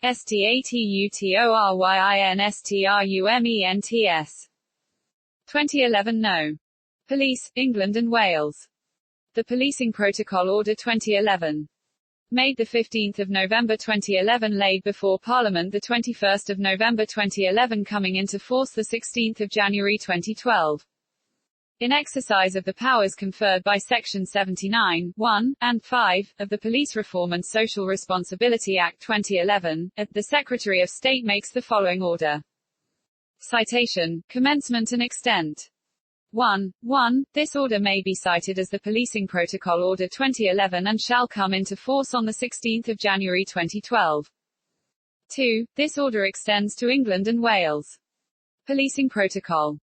STATUTORYINSTRUMENTS. 2011 No. Police, England and Wales. The Policing Protocol Order 2011. Made 15 November 2011, laid before Parliament 21 November 2011, coming into force 16 January 2012. In exercise of the powers conferred by Section 79, 1, and 5, of the Police Reform and Social Responsibility Act 2011, the Secretary of State makes the following order. Citation, commencement and extent. 1. This order may be cited as the Policing Protocol Order 2011 and shall come into force on 16 January 2012. 2. This order extends to England and Wales. Policing Protocol.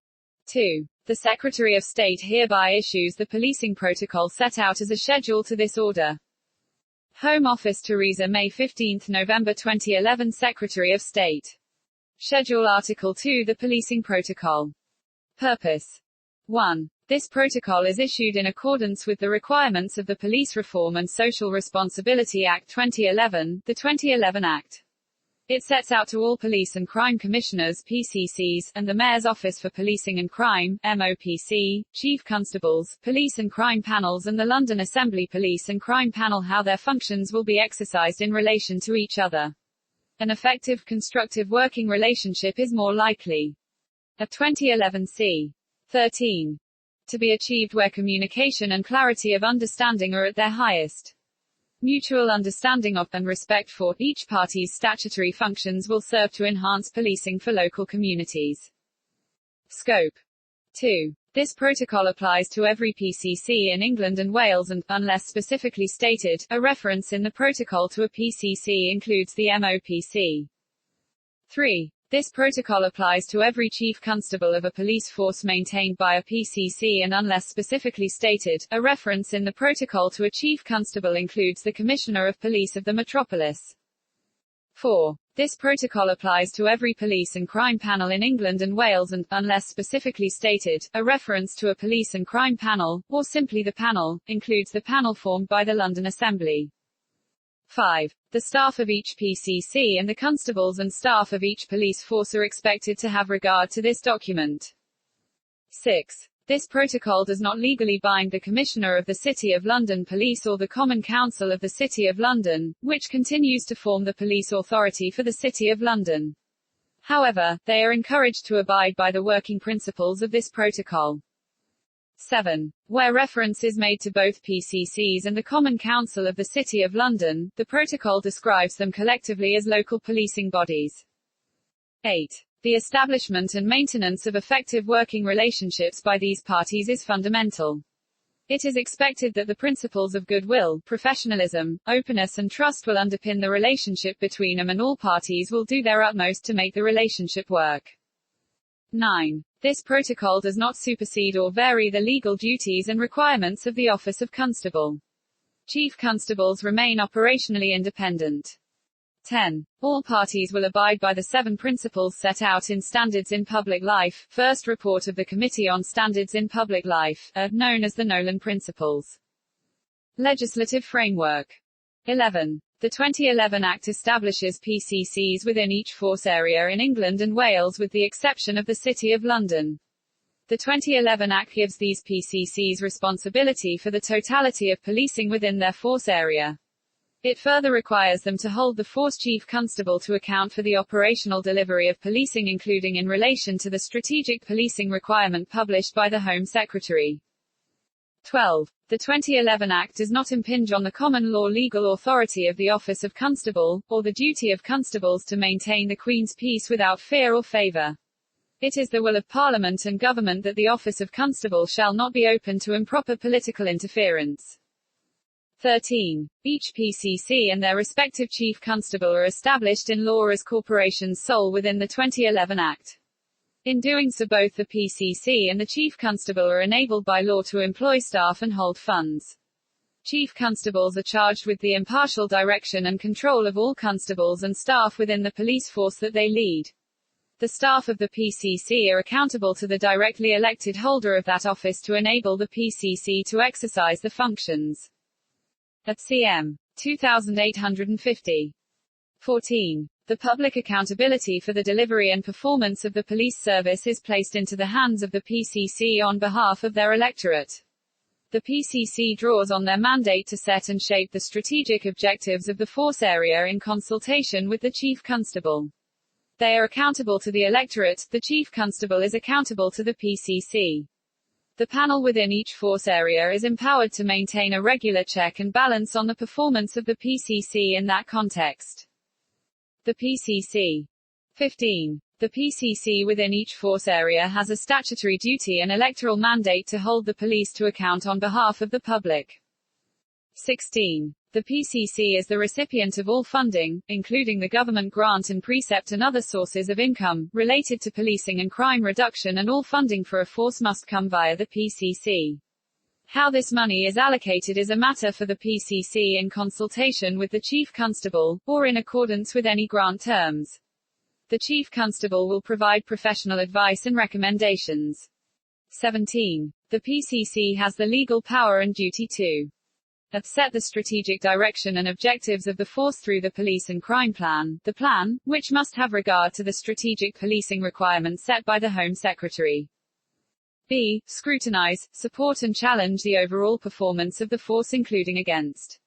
2. The Secretary of State hereby issues the Policing Protocol set out as a schedule to this order. Home Office, Theresa May, 15 November 2011, Secretary of State. Schedule Article 2, the Policing Protocol. Purpose. 1. This protocol is issued in accordance with the requirements of the Police Reform and Social Responsibility Act 2011, the 2011 Act. It sets out to all police and crime commissioners (PCCs) and the Mayor's Office for Policing and Crime (MOPC), chief constables, police and crime panels and the London Assembly Police and Crime Panel how their functions will be exercised in relation to each other. An effective constructive working relationship is more likely. A 2011 C. 13. To be achieved where communication and clarity of understanding are at their highest. Mutual understanding of, and respect for, each party's statutory functions will serve to enhance policing for local communities. Scope. 2. This protocol applies to every PCC in England and Wales and, unless specifically stated, a reference in the protocol to a PCC includes the MOPC. 3. This protocol applies to every chief constable of a police force maintained by a PCC and unless specifically stated, a reference in the protocol to a chief constable includes the Commissioner of Police of the metropolis. 4. This protocol applies to every police and crime panel in England and Wales and, unless specifically stated, a reference to a police and crime panel, or simply the panel, includes the panel formed by the London Assembly. 5. The staff of each PCC and the constables and staff of each police force are expected to have regard to this document. 6. This protocol does not legally bind the Commissioner of the City of London Police or the Common Council of the City of London, which continues to form the police authority for the City of London. However, they are encouraged to abide by the working principles of this protocol. 7. Where reference is made to both PCCs and the Common Council of the City of London, the protocol describes them collectively as local policing bodies. 8. The establishment and maintenance of effective working relationships by these parties is fundamental. It is expected that the principles of goodwill, professionalism, openness and trust will underpin the relationship between them and all parties will do their utmost to make the relationship work. 9. This protocol does not supersede or vary the legal duties and requirements of the Office of Constable. Chief constables remain operationally independent. 10. All parties will abide by the 7 principles set out in Standards in Public Life, first report of the Committee on Standards in Public Life, known as the Nolan Principles. Legislative framework. 11. The 2011 Act establishes PCCs within each force area in England and Wales with the exception of the City of London. The 2011 Act gives these PCCs responsibility for the totality of policing within their force area. It further requires them to hold the force chief constable to account for the operational delivery of policing including in relation to the strategic policing requirement published by the Home Secretary. 12. The 2011 Act does not impinge on the common law legal authority of the Office of Constable, or the duty of constables to maintain the Queen's peace without fear or favour. It is the will of Parliament and Government that the Office of Constable shall not be open to improper political interference. 13. Each PCC and their respective chief constable are established in law as corporations sole within the 2011 Act. In doing so both the PCC and the Chief Constable are enabled by law to employ staff and hold funds. Chief Constables are charged with the impartial direction and control of all constables and staff within the police force that they lead. The staff of the PCC are accountable to the directly elected holder of that office to enable the PCC to exercise the functions. At cm. 2850. 14. The public accountability for the delivery and performance of the police service is placed into the hands of the PCC on behalf of their electorate. The PCC draws on their mandate to set and shape the strategic objectives of the force area in consultation with the Chief Constable. They are accountable to the electorate, the Chief Constable is accountable to the PCC. The panel within each force area is empowered to maintain a regular check and balance on the performance of the PCC in that context. The PCC. 15. The PCC within each force area has a statutory duty and electoral mandate to hold the police to account on behalf of the public. 16. The PCC is the recipient of all funding, including the government grant and precept and other sources of income, related to policing and crime reduction, and all funding for a force must come via the PCC. How this money is allocated is a matter for the PCC in consultation with the Chief Constable, or in accordance with any grant terms. The Chief Constable will provide professional advice and recommendations. 17. The PCC has the legal power and duty to set the strategic direction and objectives of the force through the Police and Crime Plan, the plan, which must have regard to the strategic policing requirements set by the Home Secretary. B. Scrutinize, support and challenge the overall performance of the force including against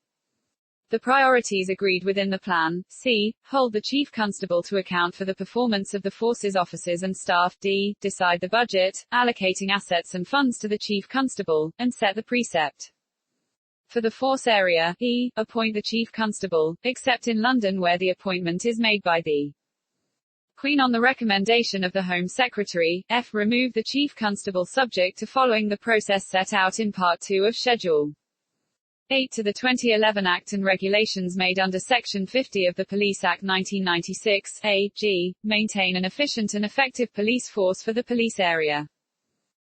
the priorities agreed within the plan. C. Hold the Chief Constable to account for the performance of the force's officers and staff. D. Decide the budget, allocating assets and funds to the Chief Constable, and set the precept for the force area. E. Appoint the Chief Constable, except in London where the appointment is made by the Queen on the recommendation of the Home Secretary. F. Remove the Chief Constable subject to following the process set out in Part 2 of Schedule 8 to the 2011 Act and regulations made under Section 50 of the Police Act 1996. A. G. Maintain an efficient and effective police force for the police area.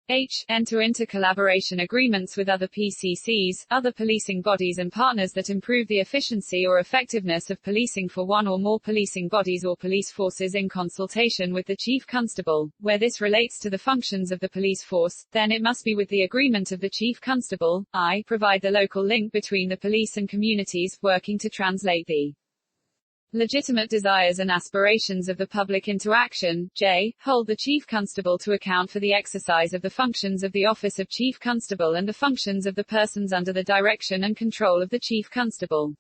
H. Enter into collaboration agreements with other PCCs, other policing bodies and partners that improve the efficiency or effectiveness of policing for one or more policing bodies or police forces in consultation with the Chief Constable. Where this relates to the functions of the police force, then it must be with the agreement of the Chief Constable. I. Provide the local link between the police and communities, working to translate the legitimate desires and aspirations of the public into action. J. Hold the Chief Constable to account for the exercise of the functions of the Office of Chief Constable and the functions of the persons under the direction and control of the Chief Constable.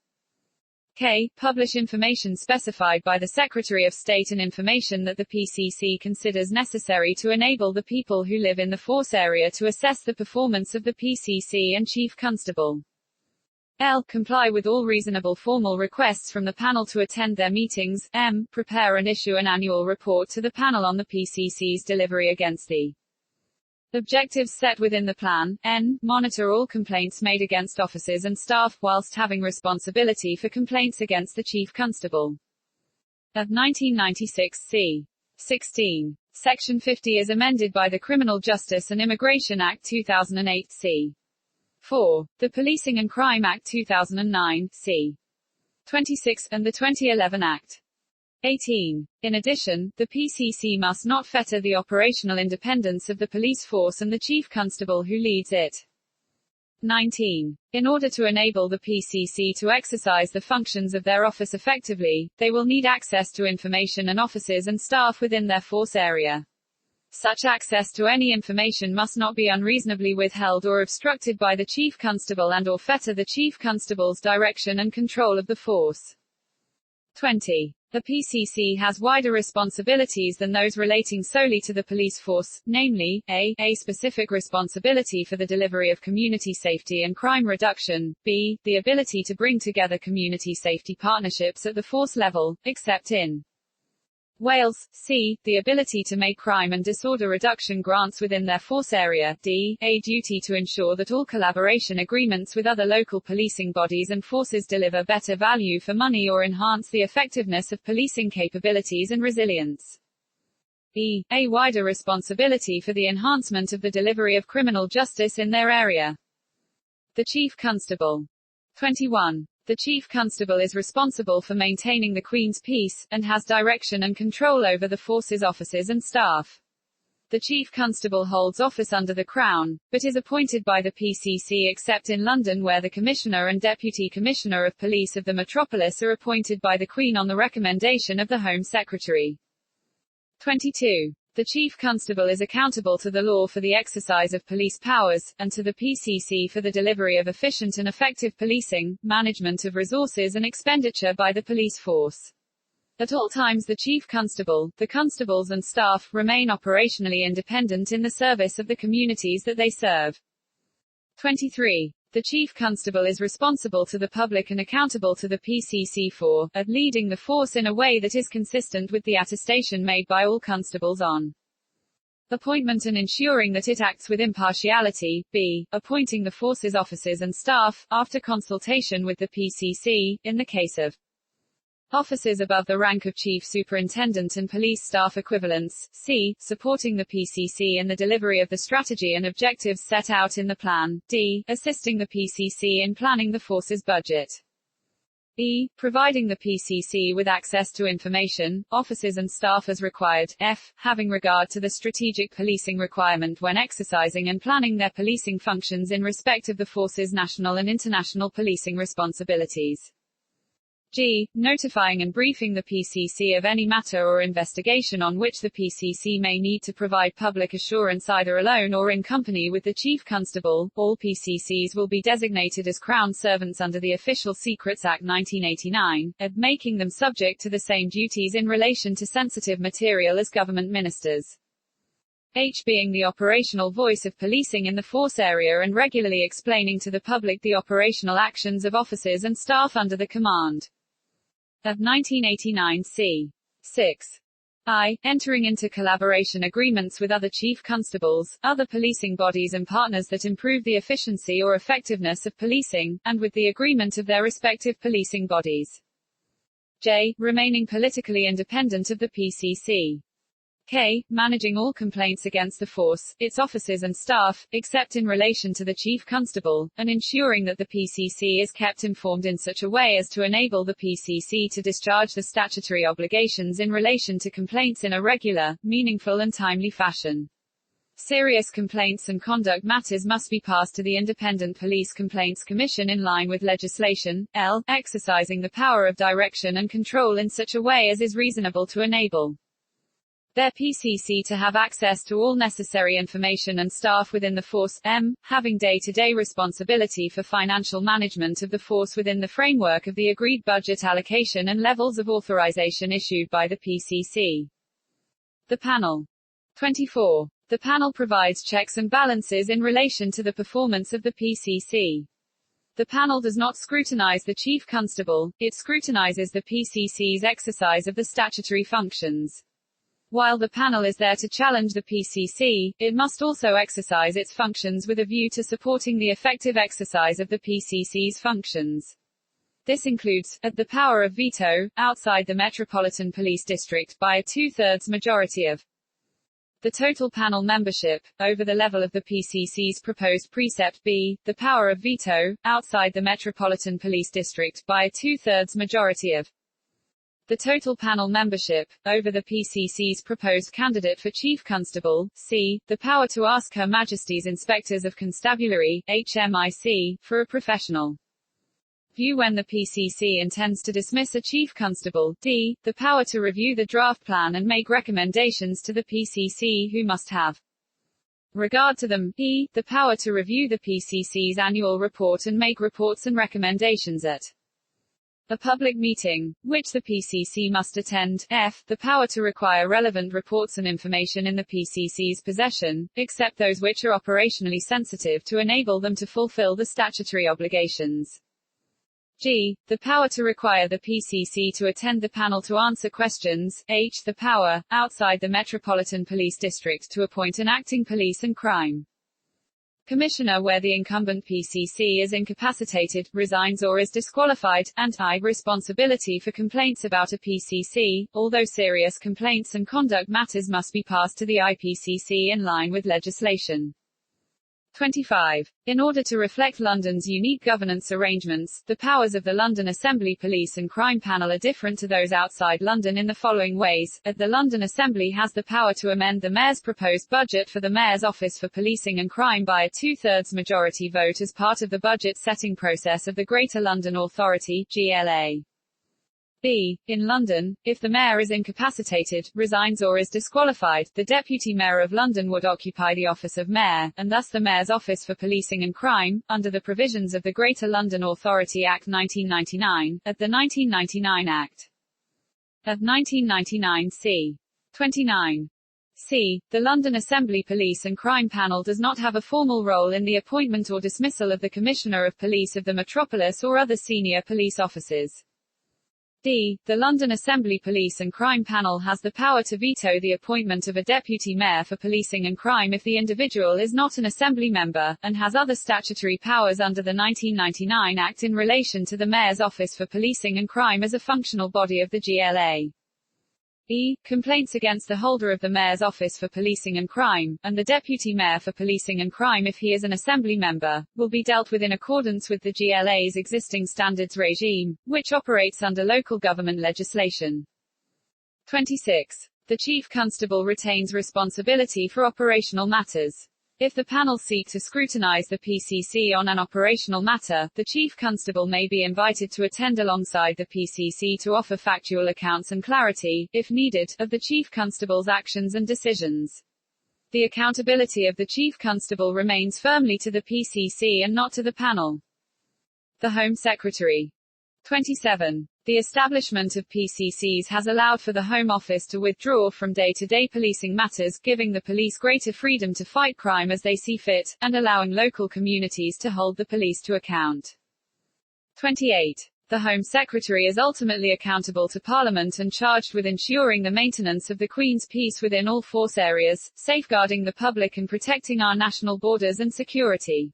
K. Publish information specified by the Secretary of State and information that the PCC considers necessary to enable the people who live in the force area to assess the performance of the PCC and Chief Constable. L. Comply with all reasonable formal requests from the panel to attend their meetings. M. Prepare and issue an annual report to the panel on the PCC's delivery against the objectives set within the plan. N. Monitor all complaints made against officers and staff, whilst having responsibility for complaints against the Chief Constable. Of 1996 c. 16. Section 50 is amended by the Criminal Justice and Immigration Act 2008 c. 4. The Policing and Crime Act 2009, c. 26, and the 2011 Act. 18. In addition, the PCC must not fetter the operational independence of the police force and the Chief Constable who leads it. 19. In order to enable the PCC to exercise the functions of their office effectively, they will need access to information and officers and staff within their force area. Such access to any information must not be unreasonably withheld or obstructed by the Chief Constable and/or fetter the Chief Constable's direction and control of the force. 20. The PCC has wider responsibilities than those relating solely to the police force, namely, a specific responsibility for the delivery of community safety and crime reduction, b. the ability to bring together community safety partnerships at the force level, except in Wales. C. The ability to make crime and disorder reduction grants within their force area. D. A duty to ensure that all collaboration agreements with other local policing bodies and forces deliver better value for money or enhance the effectiveness of policing capabilities and resilience. E. A wider responsibility for the enhancement of the delivery of criminal justice in their area. The Chief Constable. 21. The Chief Constable is responsible for maintaining the Queen's peace, and has direction and control over the force's officers and staff. The Chief Constable holds office under the Crown, but is appointed by the PCC except in London where the Commissioner and Deputy Commissioner of Police of the metropolis are appointed by the Queen on the recommendation of the Home Secretary. 22. The Chief Constable is accountable to the law for the exercise of police powers, and to the PCC for the delivery of efficient and effective policing, management of resources and expenditure by the police force. At all times the Chief Constable, the constables and staff, remain operationally independent in the service of the communities that they serve. 23. The Chief Constable is responsible to the public and accountable to the PCC for, leading the force in a way that is consistent with the attestation made by all constables on appointment and ensuring that it acts with impartiality, b. appointing the force's officers and staff, after consultation with the PCC, in the case of officers above the rank of Chief Superintendent and police staff equivalents, c. supporting the PCC in the delivery of the strategy and objectives set out in the plan, d. assisting the PCC in planning the force's budget, e. providing the PCC with access to information, officers and staff as required, f. having regard to the strategic policing requirement when exercising and planning their policing functions in respect of the force's national and international policing responsibilities. G. Notifying and briefing the PCC of any matter or investigation on which the PCC may need to provide public assurance either alone or in company with the Chief Constable. All PCCs will be designated as Crown servants under the Official Secrets Act 1989, making them subject to the same duties in relation to sensitive material as government ministers. H. Being the operational voice of policing in the force area and regularly explaining to the public the operational actions of officers and staff under the command of 1989 c. 6. I. Entering into collaboration agreements with other chief constables, other policing bodies and partners that improve the efficiency or effectiveness of policing, and with the agreement of their respective policing bodies. J. Remaining politically independent of the PCC. K. Managing all complaints against the force, its officers and staff, except in relation to the Chief Constable, and ensuring that the PCC is kept informed in such a way as to enable the PCC to discharge the statutory obligations in relation to complaints in a regular, meaningful and timely fashion. Serious complaints and conduct matters must be passed to the Independent Police Complaints Commission in line with legislation. L. Exercising the power of direction and control in such a way as is reasonable to enable their PCC to have access to all necessary information and staff within the force. M. Having day-to-day responsibility for financial management of the force within the framework of the agreed budget allocation and levels of authorization issued by the PCC. The panel. 24. The panel provides checks and balances in relation to the performance of the PCC. The panel does not scrutinize the Chief Constable, it scrutinizes the PCC's exercise of the statutory functions. While the panel is there to challenge the PCC, it must also exercise its functions with a view to supporting the effective exercise of the PCC's functions. This includes, the power of veto, outside the Metropolitan Police District, by a 2/3 majority of the total panel membership, over the level of the PCC's proposed precept. B. The power of veto, outside the Metropolitan Police District, by a 2/3 majority of the total panel membership, over the PCC's proposed candidate for Chief Constable. C. The power to ask Her Majesty's Inspectors of Constabulary, HMIC, for a professional view when the PCC intends to dismiss a Chief Constable. D. The power to review the draft plan and make recommendations to the PCC who must have regard to them. E. The power to review the PCC's annual report and make reports and recommendations at a public meeting, which the PCC must attend. F. The power to require relevant reports and information in the PCC's possession, except those which are operationally sensitive to enable them to fulfill the statutory obligations. G. The power to require the PCC to attend the panel to answer questions. H. The power, outside the Metropolitan Police District, to appoint an acting police and crime commissioner where the incumbent PCC is incapacitated, resigns or is disqualified, and I. Responsibility for complaints about a PCC, although serious complaints and conduct matters must be passed to the IPCC in line with legislation. 25. In order to reflect London's unique governance arrangements, the powers of the London Assembly Police and Crime Panel are different to those outside London in the following ways. The London Assembly has the power to amend the Mayor's proposed budget for the Mayor's Office for Policing and Crime by a two-thirds majority vote as part of the budget setting process of the Greater London Authority, GLA. B. In London, if the mayor is incapacitated, resigns or is disqualified, the Deputy Mayor of London would occupy the office of mayor, and thus the Mayor's Office for Policing and Crime, under the provisions of the Greater London Authority Act 1999, at the 1999 Act of 1999 c. 29. C. The London Assembly Police and Crime Panel does not have a formal role in the appointment or dismissal of the Commissioner of Police of the Metropolis or other senior police officers. D. The London Assembly Police and Crime Panel has the power to veto the appointment of a deputy mayor for policing and crime if the individual is not an assembly member, and has other statutory powers under the 1999 Act in relation to the Mayor's Office for Policing and Crime as a functional body of the GLA. E. Complaints against the holder of the Mayor's Office for Policing and Crime, and the Deputy Mayor for Policing and Crime if he is an Assembly member, will be dealt with in accordance with the GLA's existing standards regime, which operates under local government legislation. 26. The Chief Constable retains responsibility for operational matters. If the panel seek to scrutinise the PCC on an operational matter, the Chief Constable may be invited to attend alongside the PCC to offer factual accounts and clarity, if needed, of the Chief Constable's actions and decisions. The accountability of the Chief Constable remains firmly to the PCC and not to the panel. The Home Secretary. 27. The establishment of PCCs has allowed for the Home Office to withdraw from day-to-day policing matters, giving the police greater freedom to fight crime as they see fit, and allowing local communities to hold the police to account. 28. The Home Secretary is ultimately accountable to Parliament and charged with ensuring the maintenance of the Queen's peace within all force areas, safeguarding the public and protecting our national borders and security.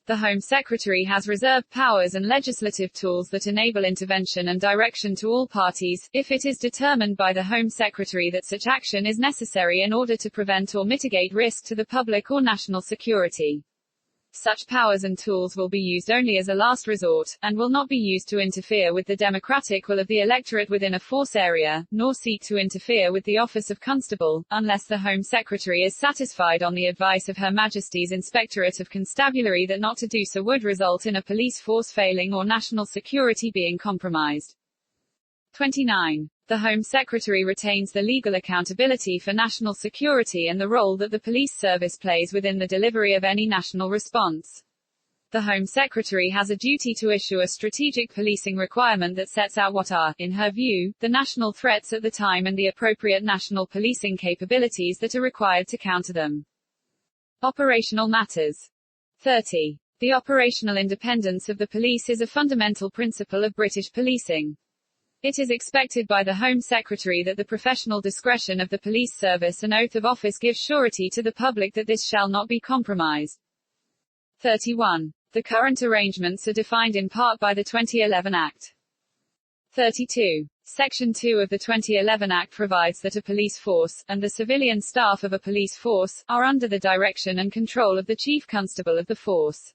The Home Secretary has reserved powers and legislative tools that enable intervention and direction to all parties, if it is determined by the Home Secretary that such action is necessary in order to prevent or mitigate risk to the public or national security. Such powers and tools will be used only as a last resort, and will not be used to interfere with the democratic will of the electorate within a force area, nor seek to interfere with the office of Constable, unless the Home Secretary is satisfied on the advice of Her Majesty's Inspectorate of Constabulary that not to do so would result in a police force failing or national security being compromised. 29. The Home Secretary retains the legal accountability for national security and the role that the police service plays within the delivery of any national response. The Home Secretary has a duty to issue a strategic policing requirement that sets out what are, in her view, the national threats at the time and the appropriate national policing capabilities that are required to counter them. Operational matters. 30. The operational independence of the police is a fundamental principle of British policing. It is expected by the Home Secretary that the professional discretion of the police service and oath of office give surety to the public that this shall not be compromised. 31. The current arrangements are defined in part by the 2011 Act. 32. Section 2 of the 2011 Act provides that a police force, and the civilian staff of a police force, are under the direction and control of the Chief Constable of the force.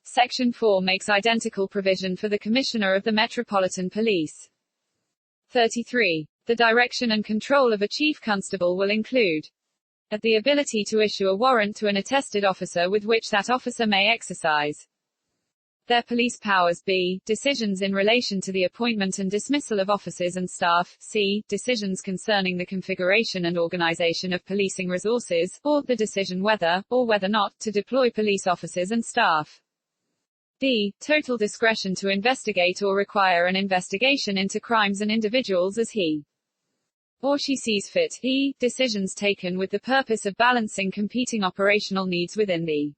Section 4 makes identical provision for the Commissioner of the Metropolitan Police. 33. The direction and control of a Chief Constable will include the ability to issue a warrant to an attested officer with which that officer may exercise their police powers. B. Decisions in relation to the appointment and dismissal of officers and staff. C. Decisions concerning the configuration and organization of policing resources, or the decision whether, or whether not, to deploy police officers and staff. D. Total discretion to investigate or require an investigation into crimes and individuals as he or she sees fit. E. Decisions taken with the purpose of balancing competing operational needs within the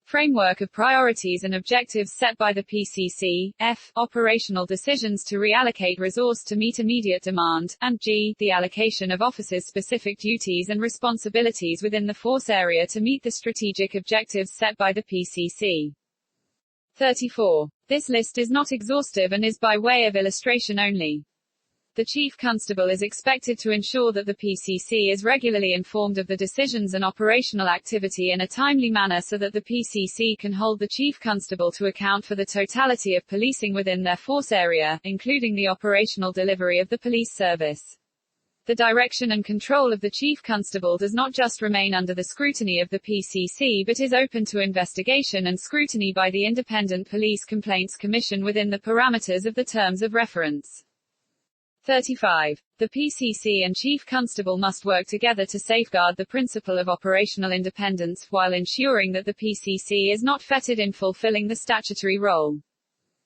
framework of priorities and objectives set by the PCC. F. Operational decisions to reallocate resource to meet immediate demand, and G. The allocation of officers' specific duties and responsibilities within the force area to meet the strategic objectives set by the PCC. 34. This list is not exhaustive and is by way of illustration only. The Chief Constable is expected to ensure that the PCC is regularly informed of the decisions and operational activity in a timely manner so that the PCC can hold the Chief Constable to account for the totality of policing within their force area, including the operational delivery of the police service. The direction and control of the Chief Constable does not just remain under the scrutiny of the PCC but is open to investigation and scrutiny by the Independent Police Complaints Commission within the parameters of the terms of reference. 35. The PCC and Chief Constable must work together to safeguard the principle of operational independence, while ensuring that the PCC is not fettered in fulfilling the statutory role.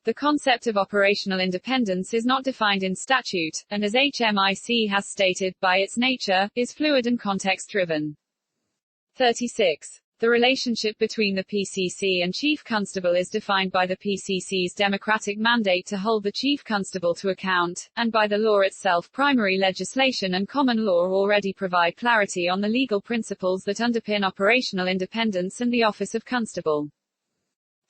The concept of operational independence is not defined in statute, and as HMIC has stated, by its nature, is fluid and context-driven. 36. The relationship between the PCC and Chief Constable is defined by the PCC's democratic mandate to hold the Chief Constable to account, and by the law itself. Primary legislation and common law already provide clarity on the legal principles that underpin operational independence and the office of Constable.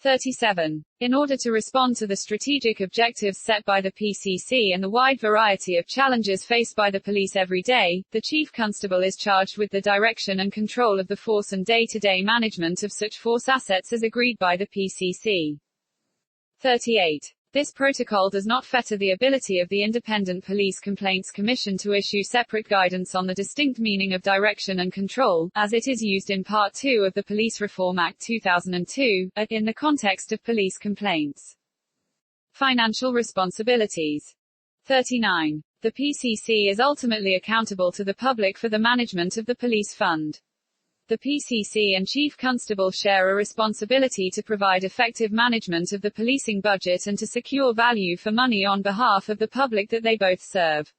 37. In order to respond to the strategic objectives set by the PCC and the wide variety of challenges faced by the police every day, the Chief Constable is charged with the direction and control of the force and day-to-day management of such force assets as agreed by the PCC. 38. This protocol does not fetter the ability of the Independent Police Complaints Commission to issue separate guidance on the distinct meaning of direction and control, as it is used in Part 2 of the Police Reform Act 2002, in the context of police complaints. Financial responsibilities. 39. The PCC is ultimately accountable to the public for the management of the police fund. The PCC and Chief Constable share a responsibility to provide effective management of the policing budget and to secure value for money on behalf of the public that they both serve.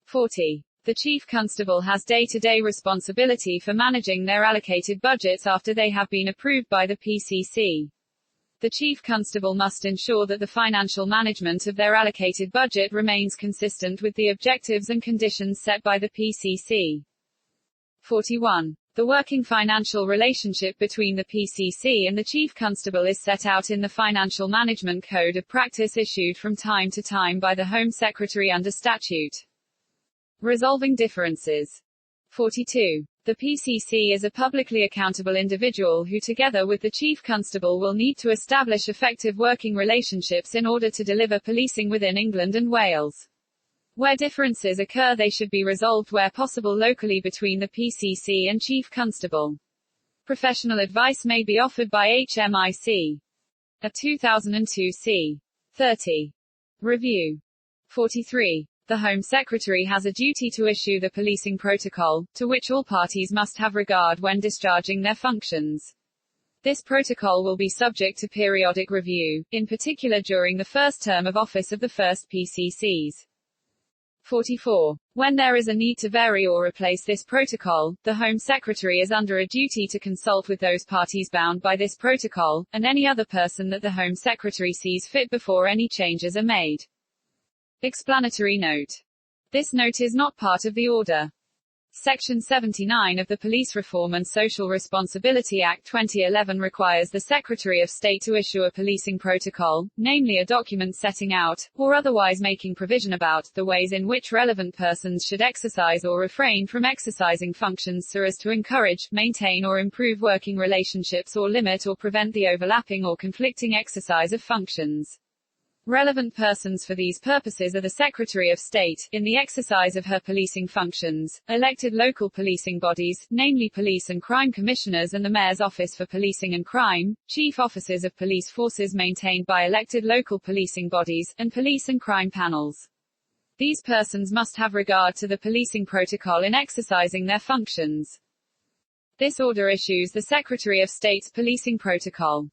40. The Chief Constable has day-to-day responsibility for managing their allocated budgets after they have been approved by the PCC. The Chief Constable must ensure that the financial management of their allocated budget remains consistent with the objectives and conditions set by the PCC. 41. The working financial relationship between the PCC and the Chief Constable is set out in the Financial Management Code of Practice issued from time to time by the Home Secretary under statute. Resolving differences. 42. The PCC is a publicly accountable individual who together with the Chief Constable will need to establish effective working relationships in order to deliver policing within England and Wales. Where differences occur, they should be resolved where possible locally between the PCC and Chief Constable. Professional advice may be offered by HMIC. A 2002 C. 30. Review. 43. The Home Secretary has a duty to issue the policing protocol, to which all parties must have regard when discharging their functions. This protocol will be subject to periodic review, in particular during the first term of office of the first PCCs. 44. When there is a need to vary or replace this protocol, the Home Secretary is under a duty to consult with those parties bound by this protocol, and any other person that the Home Secretary sees fit before any changes are made. Explanatory note. This note is not part of the order. Section 79 of the Police Reform and Social Responsibility Act 2011 requires the Secretary of State to issue a policing protocol, namely a document setting out, or otherwise making provision about, the ways in which relevant persons should exercise or refrain from exercising functions so as to encourage, maintain or improve working relationships or limit or prevent the overlapping or conflicting exercise of functions. Relevant persons for these purposes are the Secretary of State, in the exercise of her policing functions, elected local policing bodies, namely Police and Crime Commissioners and the Mayor's Office for Policing and Crime, chief officers of police forces maintained by elected local policing bodies, and police and crime panels. These persons must have regard to the policing protocol in exercising their functions. This order issues the Secretary of State's policing protocol.